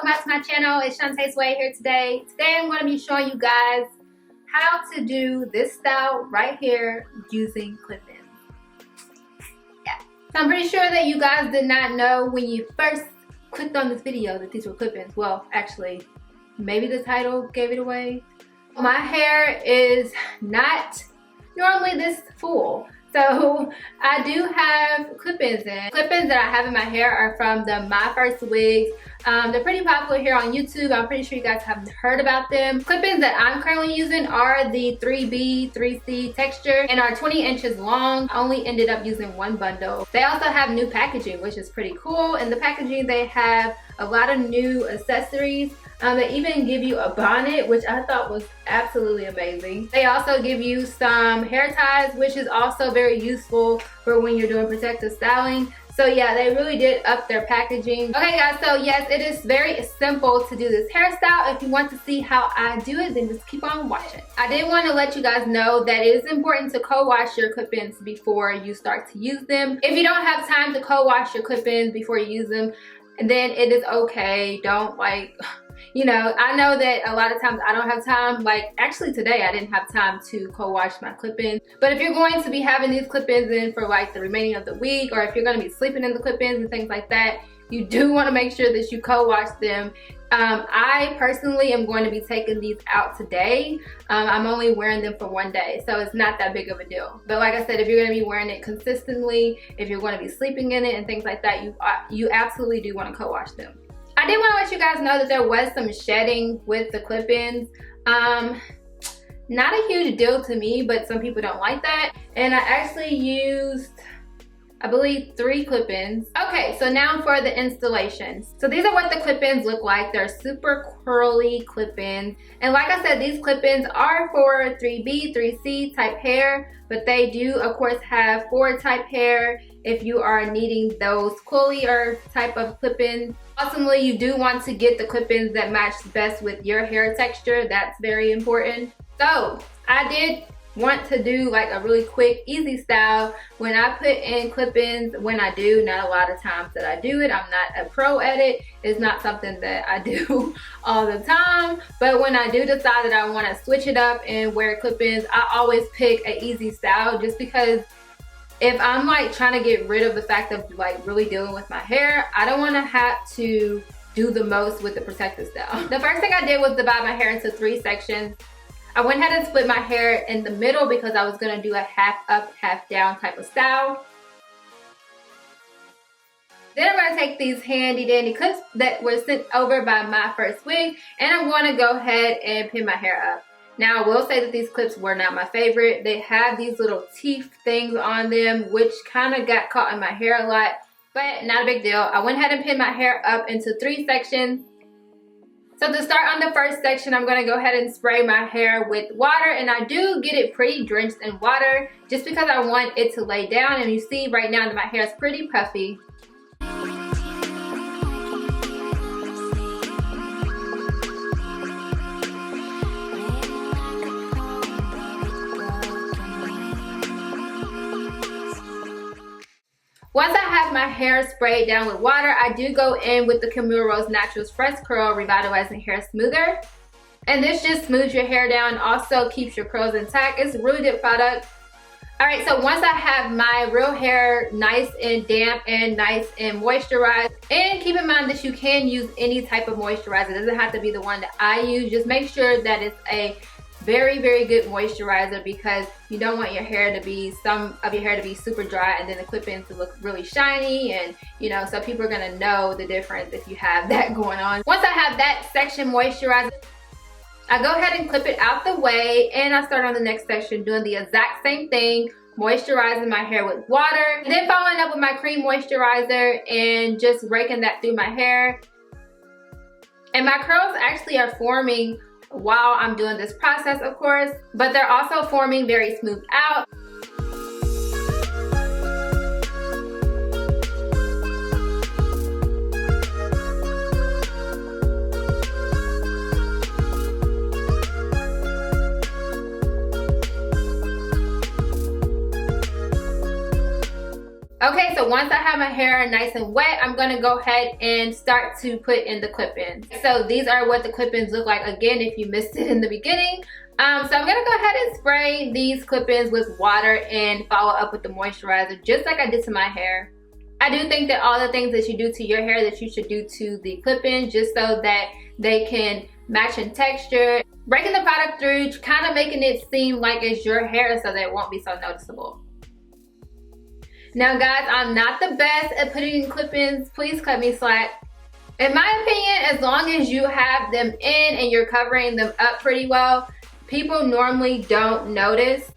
back to my channel. It's Shawntas here today. Today I'm going to be showing you guys how to do this style right here using clip-ins. Yeah. So I'm pretty sure that you guys did not know when you first clicked on this video that these were clip-ins. Well, actually, maybe the title gave it away. My hair is not normally this full. So I do have clip-ins in. Clip-ins that I have in my hair are from the Myfirstwig. They're pretty popular here on YouTube. I'm pretty sure you guys have heard about them. Clip-ins that I'm currently using are the 3B, 3C texture and are 20 inches long. I only ended up using one bundle. They also have new packaging, which is pretty cool. In the packaging, they have a lot of new accessories. They even give you a bonnet, which I thought was absolutely amazing. They also give you some hair ties, which is also very useful for when you're doing protective styling. So yeah, they really did up their packaging. Okay guys, so yes, it is very simple to do this hairstyle. If you want to see how I do it, then just keep on watching. I did want to let you guys know that it is important to co-wash your clip-ins before you start to use them. If you don't have time to co-wash your clip-ins before you use them, then it is okay. Don't you know, I know that a lot of times I don't have time. Like actually today I didn't have time to co-wash my clip-ins. But if you're going to be having these clip-ins in for like the remaining of the week, or if you're going to be sleeping in the clip-ins and things like that, you do want to make sure that you co-wash them. I personally am going to be taking these out today. I'm only wearing them for one day, so it's not that big of a deal. But like I said, if you're going to be wearing it consistently, if you're going to be sleeping in it and things like that, you absolutely do want to co-wash them. I did want to let you guys know that there was some shedding with the clip-ins. Not a huge deal to me, but some people don't like that. And I actually used, I believe, 3 clip-ins. Okay, so now for the installation. So these are what the clip-ins look like. They're super curly clip-ins. And like I said, these clip-ins are for 3B, 3C type hair, but they do, of course, have 4 type hair if you are needing those coilier type of clip-ins. Ultimately, you do want to get the clip-ins that match best with your hair texture. That's very important. So I did want to do like a really quick, easy style. When I put in clip-ins, when I do, not a lot of times that I do it. I'm not a pro at it. It's not something that I do all the time. But when I do decide that I want to switch it up and wear clip-ins, I always pick an easy style, just because if I'm like trying to get rid of the fact of like really dealing with my hair, I don't want to have to do the most with the protective style. The first thing I did was divide my hair into 3 sections. I went ahead and split my hair in the middle because I was going to do a half up, half down type of style. Then I'm going to take these handy dandy clips that were sent over by Myfirstwig, and I'm going to go ahead and pin my hair up. Now, I will say that these clips were not my favorite. They have these little teeth things on them, which kind of got caught in my hair a lot, but not a big deal. I went ahead and pinned my hair up into 3 sections. So to start on the first section, I'm going to go ahead and spray my hair with water, and I do get it pretty drenched in water just because I want it to lay down. And you see right now that my hair is pretty puffy. Once I have my hair sprayed down with water, I do go in with the Camille Rose Naturals Fresh Curl Revitalizing Hair Smoother. And this just smooths your hair down, also keeps your curls intact. It's a really good product. Alright, so once I have my real hair nice and damp and nice and moisturized, and keep in mind that you can use any type of moisturizer. It doesn't have to be the one that I use. Just make sure that it's a very, very good moisturizer, because you don't want your hair to be, some of your hair to be super dry and then the clip-ins to look really shiny, and you know, so people are gonna know the difference if you have that going on. Once I have that section moisturized, I go ahead and clip it out the way, and I start on the next section doing the exact same thing, moisturizing my hair with water, and then following up with my cream moisturizer and just raking that through my hair. And my curls actually are forming while I'm doing this process, of course, but they're also forming very smooth out. Okay, so once I have my hair nice and wet, I'm gonna go ahead and start to put in the clip-ins. So these are what the clip-ins look like, again, if you missed it in the beginning. So I'm gonna go ahead and spray these clip-ins with water and follow up with the moisturizer, just like I did to my hair. I do think that all the things that you do to your hair that you should do to the clip-ins, just so that they can match in texture. Breaking the product through, kind of making it seem like it's your hair so that it won't be so noticeable. Now guys, I'm not the best at putting in clip-ins. Please cut me slack. In my opinion, as long as you have them in and you're covering them up pretty well, people normally don't notice.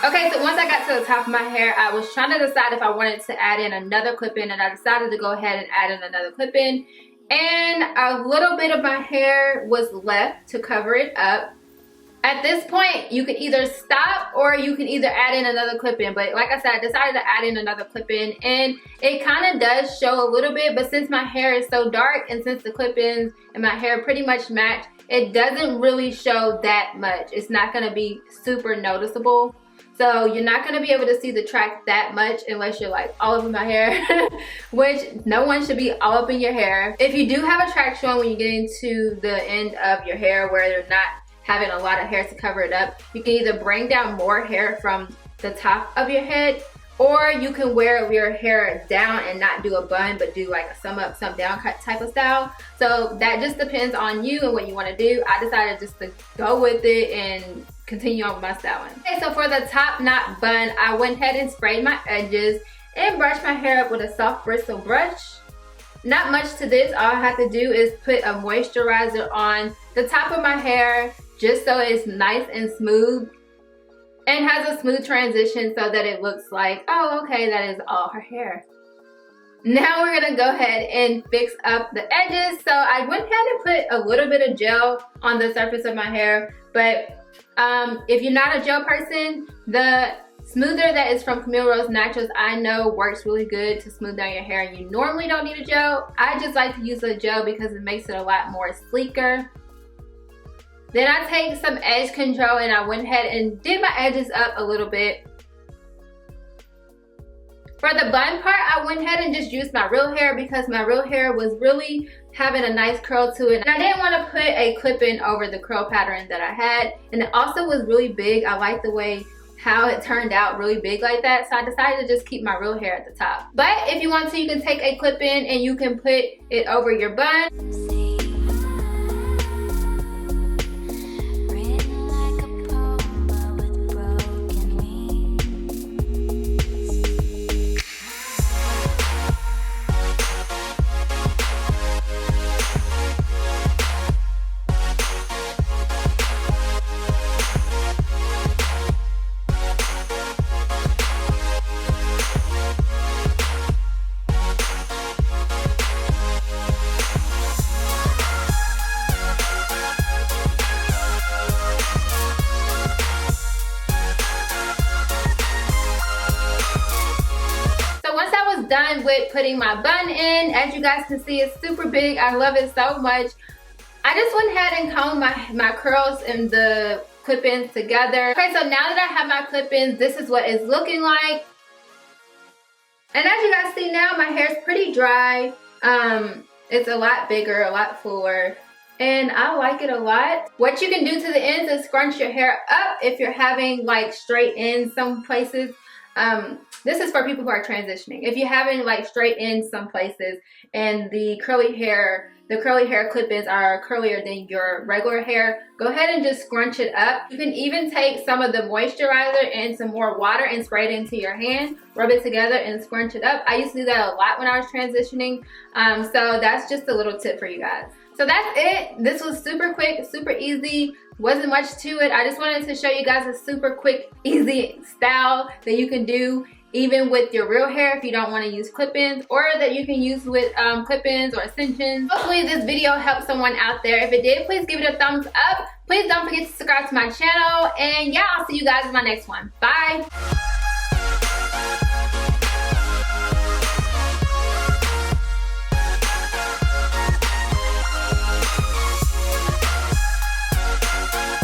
Okay, so once I got to the top of my hair, I was trying to decide if I wanted to add in another clip-in, and I decided to go ahead and add in another clip-in. And a little bit of my hair was left to cover it up. At this point, you can either stop or you can either add in another clip-in. But like I said, I decided to add in another clip-in, and it kind of does show a little bit. But since my hair is so dark and since the clip-ins and my hair pretty much match, it doesn't really show that much. It's not going to be super noticeable. So you're not going to be able to see the track that much unless you're like all over my hair, which no one should be all up in your hair. If you do have a track showing when you get into the end of your hair where you're not having a lot of hair to cover it up, you can either bring down more hair from the top of your head, or you can wear your hair down and not do a bun but do like a some up some down cut type of style. So that just depends on you and what you want to do. I decided just to go with it and continue on with my styling. Okay, so for the top knot bun, I went ahead and sprayed my edges and brushed my hair up with a soft bristle brush. Not much to this. All I have to do is put a moisturizer on the top of my hair just so it's nice and smooth and has a smooth transition so that it looks like, oh, okay, that is all her hair. Now we're gonna go ahead and fix up the edges. So I went ahead and put a little bit of gel on the surface of my hair, but if you're not a gel person, the smoother that is from Camille Rose Naturals, I know works really good to smooth down your hair, and you normally don't need a gel. I just like to use a gel because it makes it a lot more sleeker. Then I take some edge control and I went ahead and did my edges up a little bit. For the bun part, I went ahead and just used my real hair because my real hair was really having a nice curl to it. And I didn't want to put a clip-in over the curl pattern that I had. And it also was really big. I like the way how it turned out really big like that. So I decided to just keep my real hair at the top. But if you want to, you can take a clip-in and you can put it over your bun. Done with putting my bun in. As you guys can see, it's super big. I love it so much. I just went ahead and combed my curls and the clip-ins together. Okay, so now that I have my clip-ins, this is what it's looking like. And as you guys see now, my hair is pretty dry. It's a lot bigger, a lot fuller, and I like it a lot. What you can do to the ends is scrunch your hair up if you're having like straight ends some places. This is for people who are transitioning. If you haven't like straight in some places and the curly hair clip-ins are curlier than your regular hair, go ahead and just scrunch it up. You can even take some of the moisturizer and some more water and spray it into your hand, rub it together and scrunch it up. I used to do that a lot when I was transitioning. So that's just a little tip for you guys. So that's it. This was super quick, super easy. Wasn't much to it. I just wanted to show you guys a super quick, easy style that you can do even with your real hair if you don't want to use clip-ins, or that you can use with clip-ins or extensions. Hopefully this video helped someone out there. If it did, please give it a thumbs up. Please don't forget to subscribe to my channel. And yeah, I'll see you guys in my next one. Bye.